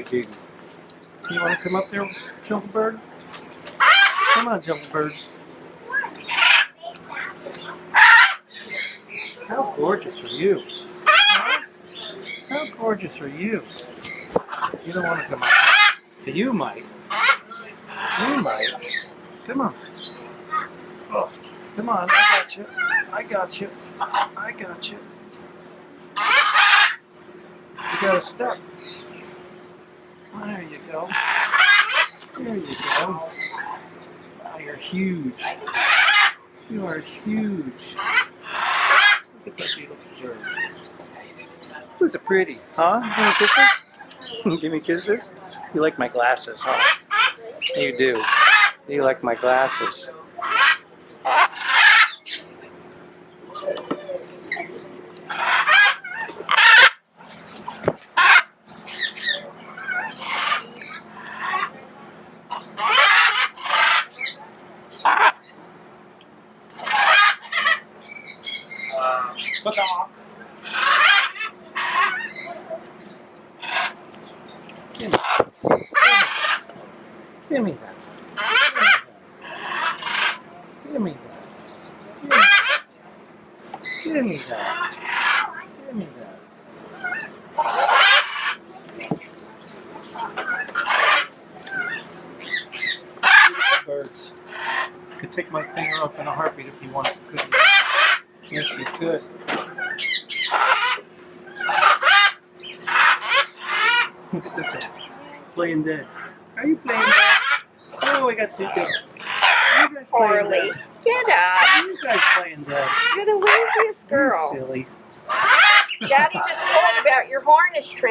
big baby. You want to come up there, Jungle Bird? Come on, Jungle Bird. How gorgeous are you? Huh? How gorgeous are you? You don't want to come up there. You might. You might. Come on. Oh, come on, I got you. I got you. I got you. You got a step. There you go. There you go. Wow, you're huge. You are huge. Look at that beautiful bird. Who's it pretty? Huh? Give me kisses? Give me kisses? You like my glasses, huh? You do. You like my glasses. Give me that. Give me that. Give me that. Give me that. Beautiful birds. You could take my finger off in a heartbeat if you wanted to, couldn't you? Yes, you could. Look at this one. Playing dead. Are you playing dead? Oh, I got two kids. You guys playing Orly, dead? get up. You guys playing dead? You're the laziest girl. You silly. Daddy just told about your harness training.